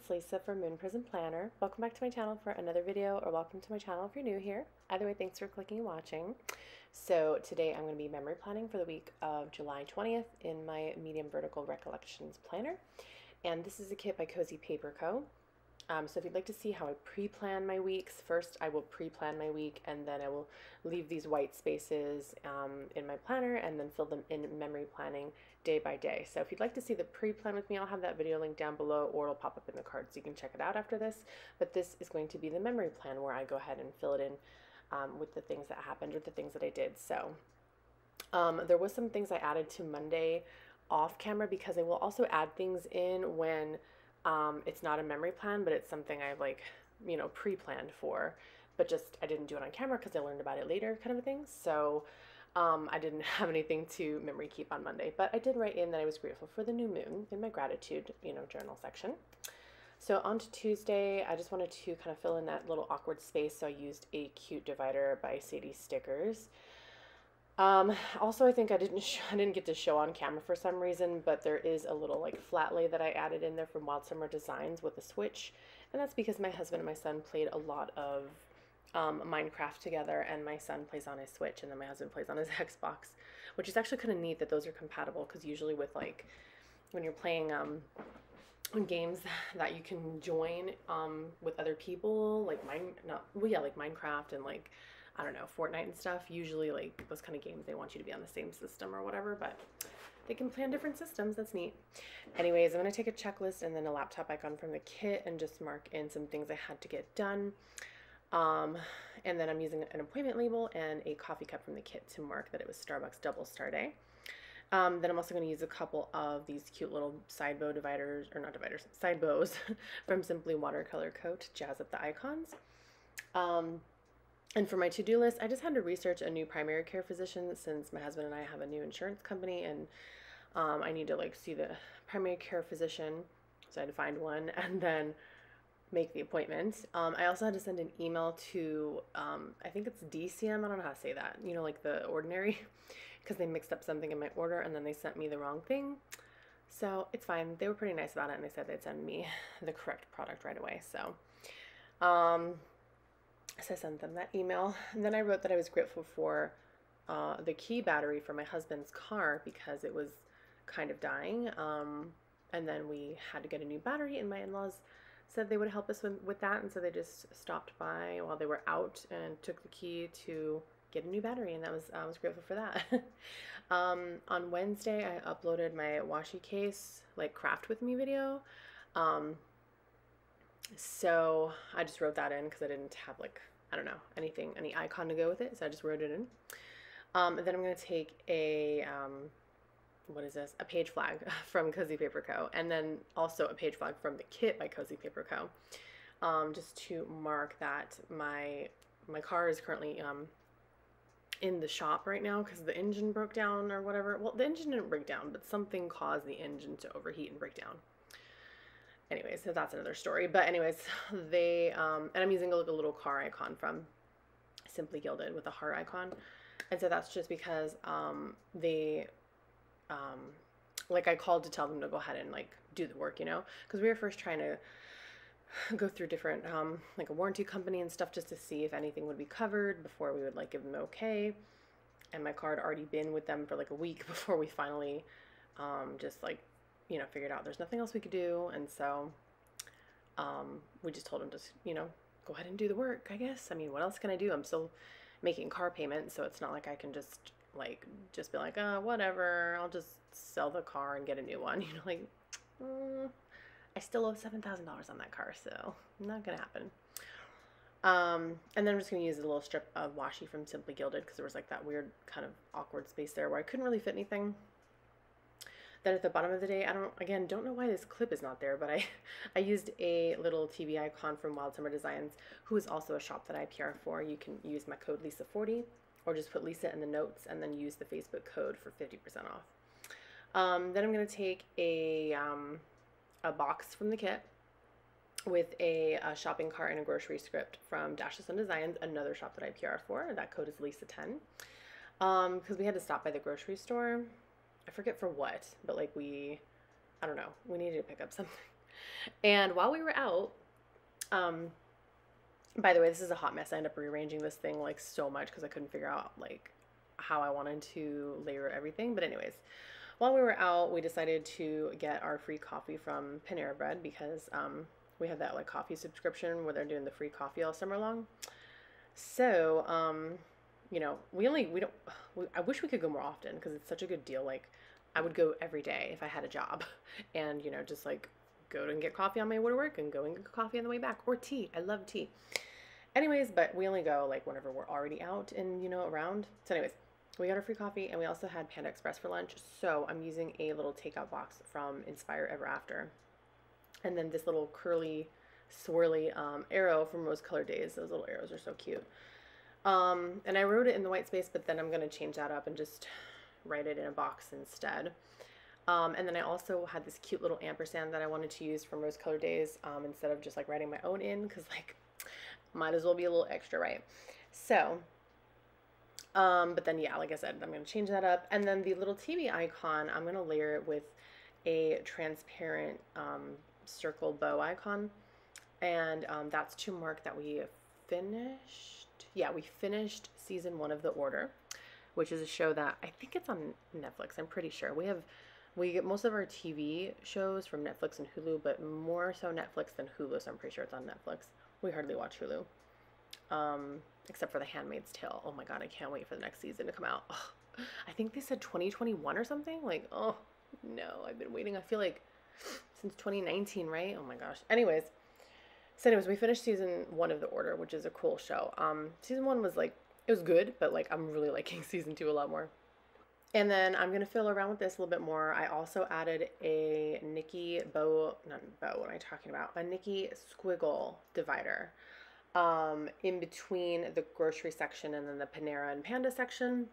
it's Lisa from Moon Prism Planner. Welcome back to my channel for another video, or welcome to my channel if you're new here. Either way, thanks for clicking and watching. So today I'm going to be memory planning for the week of July 20th in my medium vertical Recollections planner. And this is a kit by Cozy Paper Co. So if you'd like to see how I pre-plan my weeks, first I will pre-plan my week and then I will leave these white spaces in my planner and then fill them in memory planning day by day. So if you'd like to see the pre-plan with me, I'll have that video link down below, or it'll pop up in the card so you can check it out after this. But this is going to be the memory plan where I go ahead and fill it in with the things that happened or the things that I did. So there was some things I added to Monday off camera because I will also add things in when it's not a memory plan, but it's something I've pre-planned for, but just I didn't do it on camera because I learned about it later kind of a thing. So I didn't have anything to memory keep on Monday, but I did write in that I was grateful for the new moon in my gratitude, journal section. So on to Tuesday, I just wanted to kind of fill in that little awkward space. So I used a cute divider by Sadies Stickers. Also, I think I didn't get to show on camera for some reason, but there is a little flat lay that I added in there from Wild Summer Designs with a switch, and that's because my husband and my son played a lot of Minecraft together, and my son plays on his Switch and then my husband plays on his Xbox, which is actually kind of neat that those are compatible, because usually with when you're playing games that you can join with other people, like Minecraft and I don't know, Fortnite and stuff, usually those kind of games, they want you to be on the same system or whatever, but they can play on different systems. That's neat. Anyways, I'm going to take a checklist and then a laptop icon from the kit and just mark in some things I had to get done. And then I'm using an appointment label and a coffee cup from the kit to mark that it was Starbucks Double Star Day. Then I'm also going to use a couple of these cute little side bow dividers, or not dividers, side bows from Simply Watercolor Co to jazz up the icons. And for my to-do list, I just had to research a new primary care physician since my husband and I have a new insurance company, and I need to see the primary care physician. So I had to find one and then make the appointment. I also had to send an email to, I think it's DCM, I don't know how to say that, the ordinary, because they mixed up something in my order and then they sent me the wrong thing. So it's fine. They were pretty nice about it, and they said they'd send me the correct product right away. So, so I sent them that email, and then I wrote that I was grateful for the key battery for my husband's car because it was kind of dying, and then we had to get a new battery, and my in-laws said they would help us with that, and so they just stopped by while they were out and took the key to get a new battery, and I was grateful for that. On Wednesday, I uploaded my washi case craft with me video. So I just wrote that in because I didn't have I don't know, any icon to go with it. So I just wrote it in. And then I'm going to take a, what is this? A page flag from Cozy Paper Co. And then also a page flag from the kit by Cozy Paper Co. Just to mark that my car is currently in the shop right now because the engine broke down or whatever. Well, the engine didn't break down, but something caused the engine to overheat and break down. Anyways, so that's another story. But anyways, they, and I'm using a little car icon from Simply Gilded with a heart icon. And so that's just because they, I called to tell them to go ahead and do the work, because we were first trying to go through different, a warranty company and stuff just to see if anything would be covered before we would give them okay. And my car had already been with them for a week before we finally just figured out there's nothing else we could do. And so we just told him to, go ahead and do the work, I guess. I mean, what else can I do? I'm still making car payments, so it's not like I can just be like, oh, whatever, I'll just sell the car and get a new one. I still owe $7,000 on that car, so not gonna happen. And then I'm just gonna use a little strip of washi from Simply Gilded because there was that weird kind of awkward space there where I couldn't really fit anything. Then at the bottom of the day, don't know why this clip is not there, but I used a little TV icon from Wild Summer Designs, who is also a shop that I PR for. You can use my code Lisa40, or just put Lisa in the notes and then use the Facebook code for 50% off. Then I'm going to take a box from the kit with a shopping cart and a grocery script from Destash With Me, another shop that I PR for. That code is Lisa10. Because we had to stop by the grocery store. I forget for what, but I don't know, we needed to pick up something. And while we were out, by the way, this is a hot mess. I ended up rearranging this thing like so much because I couldn't figure out like how I wanted to layer everything. But anyways, while we were out, we decided to get our free coffee from Panera Bread because we have that like coffee subscription where they're doing the free coffee all summer long. So, you know, I wish we could go more often because it's such a good deal. Like, I would go every day if I had a job and, you know, just like go and get coffee on my way to work and go and get coffee on the way back, or tea. I love tea. Anyways, but we only go like whenever we're already out and, you know, around. So anyways, we got our free coffee and we also had Panda Express for lunch. So I'm using a little takeout box from Inspire Ever After. And then this little curly, swirly arrow from Colored Daze. Those little arrows are so cute. And I wrote it in the white space, but then I'm going to change that up and just write it in a box instead. And then I also had this cute little ampersand that I wanted to use from Colored Daze instead of just like writing my own in, because like might as well be a little extra, right? So, but then yeah, like I said, I'm going to change that up. And then the little TV icon, I'm going to layer it with a transparent circle bow icon. And that's to mark that we finished. Yeah, we finished season 1 of The Order, which is a show that I think it's on Netflix. I'm pretty sure we get most of our TV shows from Netflix and Hulu, but more so Netflix than Hulu. So I'm pretty sure it's on Netflix. We hardly watch Hulu, except for The Handmaid's Tale. Oh my God, I can't wait for the next season to come out. Oh, I think they said 2021 or something. Like, oh no, I've been waiting. I feel like since 2019, right? Oh my gosh. Anyways, we finished season 1 of The Order, which is a cool show. Season 1 was like, it was good, but like I'm really liking season 2 a lot more. And then I'm gonna fill around with this a little bit more. I also added a Nikki bow, not bow, what am I talking about? A Nikki squiggle divider in between the grocery section and then the Panera and Panda section.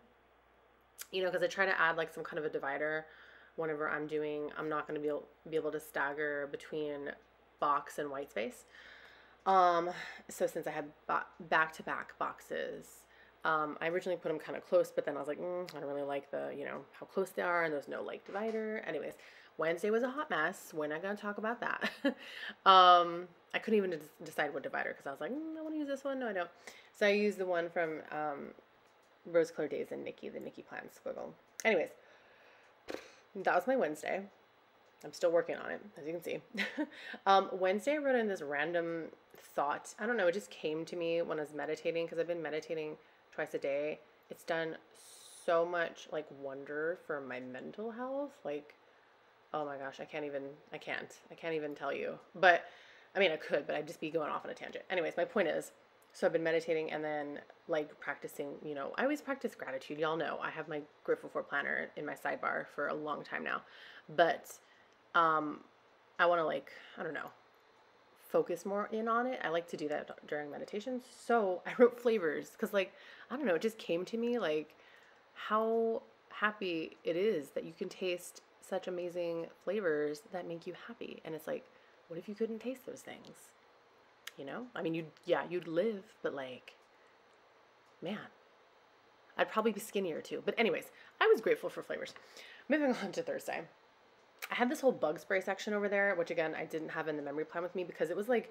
You know, because I try to add like some kind of a divider whenever I'm not gonna be able to stagger between box and white space. So since I had back-to-back boxes, I originally put them kind of close, but then I was like, I don't really like the, you know, how close they are, and there's no like divider. Anyways, Wednesday was a hot mess. We're not going to talk about that. I couldn't even decide what divider because I was like, I want to use this one. No, I don't. So I used the one from Colored Daze and Nikki, the Nikki Plan Squiggle. Anyways, that was my Wednesday. I'm still working on it, as you can see. Wednesday, I wrote in this random thought. I don't know, it just came to me when I was meditating, because I've been meditating twice a day. It's done so much, like, wonder for my mental health. Like, oh my gosh, I can't even tell you. But, I mean, I could, but I'd just be going off on a tangent. Anyways, my point is, so I've been meditating and then, like, practicing, you know, I always practice gratitude. Y'all know, I have my Grateful for planner in my sidebar for a long time now. But I want to, like, I don't know, focus more in on it. I like to do that during meditations. So I wrote flavors because, like, I don't know, it just came to me, like, how happy it is that you can taste such amazing flavors that make you happy. And it's like, what if you couldn't taste those things? You know? I mean, you'd live, but like, man, I'd probably be skinnier too. But anyways, I was grateful for flavors. Moving on to Thursday. I had this whole bug spray section over there, which again, I didn't have in the memory plan with me because it was like,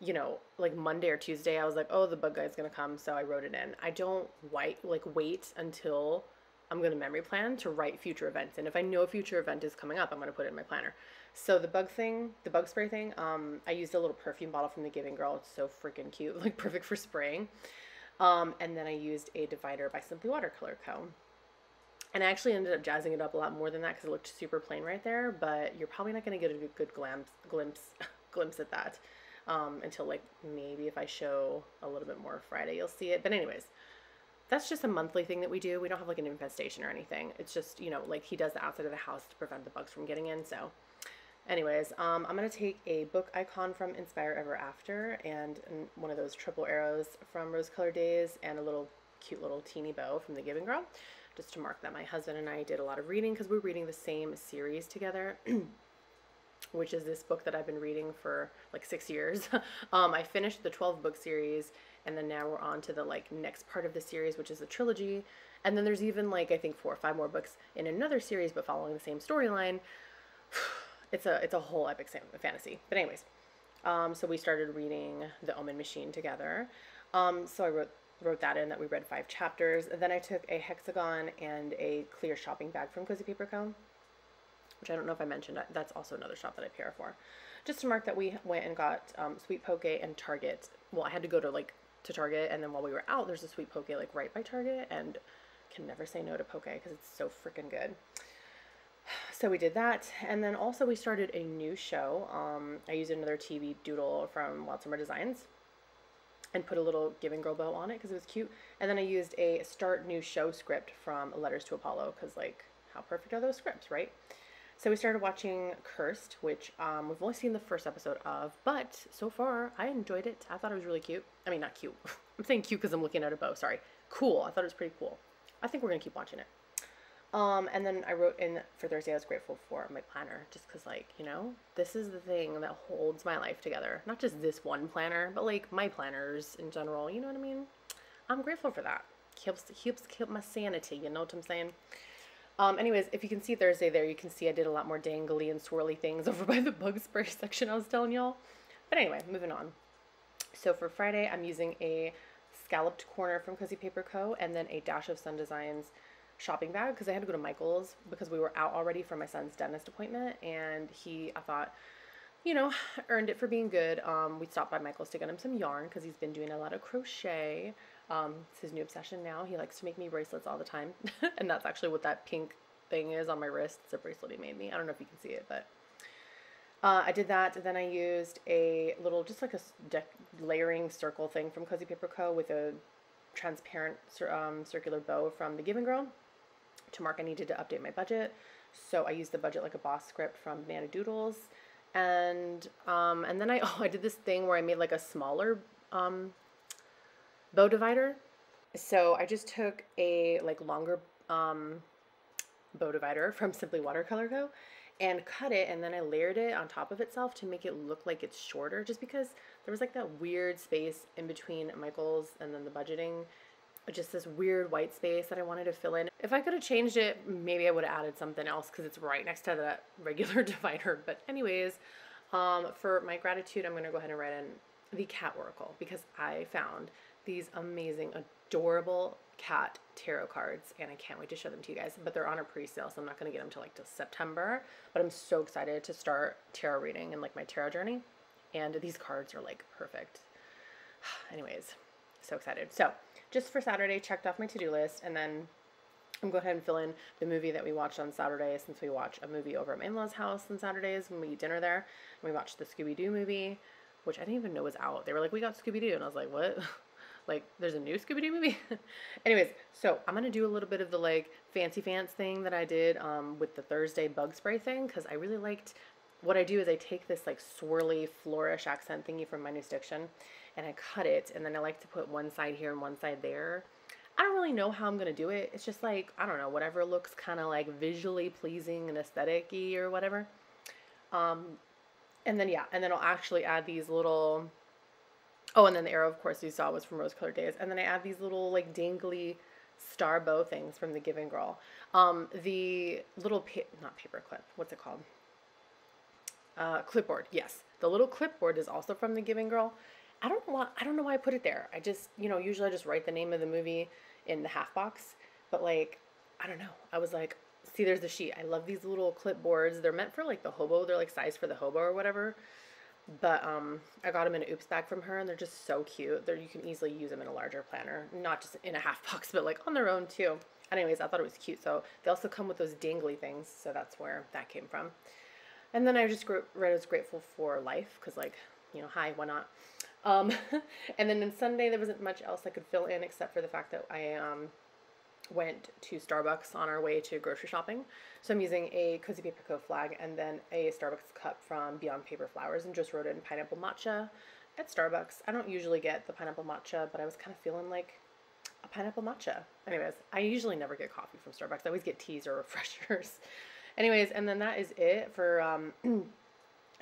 you know, like Monday or Tuesday, I was like, oh, the bug guy's going to come. So I wrote it in. I don't wait until I'm going to memory plan to write future events. And if I know a future event is coming up, I'm going to put it in my planner. So the bug spray thing, I used a little perfume bottle from the Giving Girl. It's so freaking cute, like perfect for spraying. And then I used a divider by Simply Watercolor Co. And I actually ended up jazzing it up a lot more than that because it looked super plain right there, but you're probably not going to get a good glimpse at that until like maybe if I show a little bit more Friday, you'll see it. But anyways, that's just a monthly thing that we do. We don't have like an infestation or anything. It's just, you know, like he does the outside of the house to prevent the bugs from getting in. So anyways, I'm going to take a book icon from Inspire Ever After and one of those triple arrows from Colored Daze and a little cute little teeny bow from the Giving Girl, just to mark that my husband and I did a lot of reading because we're reading the same series together, which is this book that I've been reading for like 6 years. I finished the 12-book series, and then now we're on to the like next part of the series, which is a trilogy. And then there's even like, I think 4 or 5 more books in another series, but following the same storyline. It's a whole epic fantasy. But anyways, so we started reading The Omen Machine together. So I wrote that in, that we read 5 chapters. And then I took a hexagon and a clear shopping bag from Cozy Paper Co, which I don't know if I mentioned. That's also another shop that I PR for. Just to mark that we went and got Sweet Poke and Target. Well, I had to go to Target, and then while we were out, there's a Sweet Poke like right by Target, and can never say no to Poke because it's so freaking good. So we did that, and then also we started a new show. I used another TV doodle from Wild Summer Designs and put a little Giving Girl bow on it because it was cute. And then I used a start new show script from Letters to Apollo because, like, how perfect are those scripts, right? So we started watching Cursed, which we've only seen the first episode of, but so far I enjoyed it. I thought it was really cute. I mean, not cute. I'm saying cute because I'm looking at a bow. Sorry. Cool. I thought it was pretty cool. I think we're going to keep watching it. And then I wrote in for Thursday, I was grateful for my planner, just because, like, you know, this is the thing that holds my life together. Not just this one planner, but like my planners in general, you know what I mean? I'm grateful for that. Helps keep my sanity, you know what I'm saying? Anyways, if you can see Thursday there, you can see I did a lot more dangly and swirly things over by the bug spray section I was telling y'all. But anyway, moving on. So for Friday, I'm using a scalloped corner from Cozy Paper Co. and then a Dash of Sun Designs shopping bag because I had to go to Michael's because we were out already for my son's dentist appointment, and I thought, you know, earned it for being good. We stopped by Michael's to get him some yarn because he's been doing a lot of crochet. It's his new obsession now. He likes to make me bracelets all the time. And that's actually what that pink thing is on my wrist. It's a bracelet he made me. I don't know if you can see it, but I did that. Then I used a little, just like a layering circle thing from Cozy Paper Co. with a transparent circular bow from the Giving Girl to mark I needed to update my budget. So I used the Budget Like a Boss script from Banana Doodles. And then I did this thing where I made like a smaller bow divider. So I just took a like longer bow divider from Simply Watercolor Co and cut it, and then I layered it on top of itself to make it look like it's shorter, just because there was like that weird space in between Michael's and then the budgeting, just this weird white space that I wanted to fill in. If I could have changed it, maybe I would have added something else because it's right next to that regular divider. But anyways, for my gratitude, I'm going to go ahead and write in the cat oracle because I found these amazing, adorable cat tarot cards, and I can't wait to show them to you guys. But they're on a pre-sale, so I'm not going to get them till like till September. But I'm so excited to start tarot reading and like my tarot journey. And these cards are like perfect. Anyways, so excited. So just for Saturday, checked off my to-do list, and then I'm going to go ahead and fill in the movie that we watched on Saturday, since we watch a movie over at my in-laws' house on Saturdays when we eat dinner there. And we watched the Scooby-Doo movie, which I didn't even know was out. They were like, we got Scooby-Doo, and I was like, what? Like, there's a new Scooby-Doo movie? Anyways, so I'm going to do a little bit of the, like, fancy pants thing that I did with the Thursday bug spray thing, because I really liked, what I do is I take this, like, swirly, flourish accent thingy from my new Stiction, and I cut it, and then I like to put one side here and one side there. I don't really know how I'm going to do it. It's just, like, I don't know, whatever looks kind of, like, visually pleasing and aesthetic-y or whatever. And then, yeah, and then I'll actually add these little... Oh, and then the arrow, of course, you saw was from Colored Daze. And then I add these little, like, dangly star bow things from the Giving Girl. The little, not paper clip, what's it called? Clipboard, yes. The little clipboard is also from the Giving Girl. I don't know why I put it there. I just, you know, usually I just write the name of the movie in the half box. But, like, I don't know. I was like, see, there's the sheet. I love these little clipboards. They're meant for, like, the hobo. They're, like, size for the hobo or whatever. But I got them in an oops bag from her, and they're just so cute. You can easily use them in a larger planner, not just in a half box, but like on their own too. Anyways, I thought it was cute. So they also come with those dangly things, so that's where that came from. And then I just read I was grateful for life, because, like, you know, hi, why not? And then on Sunday there wasn't much else I could fill in except for the fact that I went to Starbucks on our way to grocery shopping. So I'm using a Cozy Paper Co flag and then a Starbucks cup from Beyond Paper Flowers, and just wrote in pineapple matcha at Starbucks. I don't usually get the pineapple matcha, but I was kind of feeling like a pineapple matcha. Anyways, I usually never get coffee from Starbucks. I always get teas or refreshers. Anyways, and then that is it for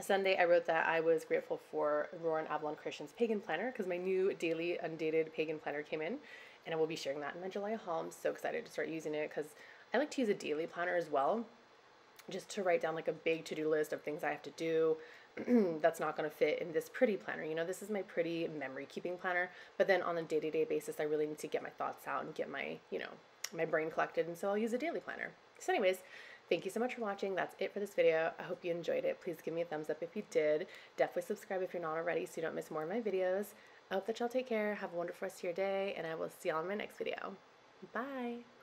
Sunday. I wrote that I was grateful for Aurora and Avalon Creations Pagan Planner, because my new daily undated pagan planner came in. And I will be sharing that in my July haul. I'm so excited to start using it because I like to use a daily planner as well. just to write down like a big to-do list of things I have to do that's not going to fit in this pretty planner. You know, this is my pretty memory keeping planner, but then on a day-to-day basis, I really need to get my thoughts out and get my, you know, my brain collected, and so I'll use a daily planner. So anyways, thank you so much for watching. That's it for this video. I hope you enjoyed it. Please give me a thumbs up if you did. Definitely subscribe if you're not already so you don't miss more of my videos. I hope that y'all take care. Have a wonderful rest of your day, and I will see y'all in my next video. Bye!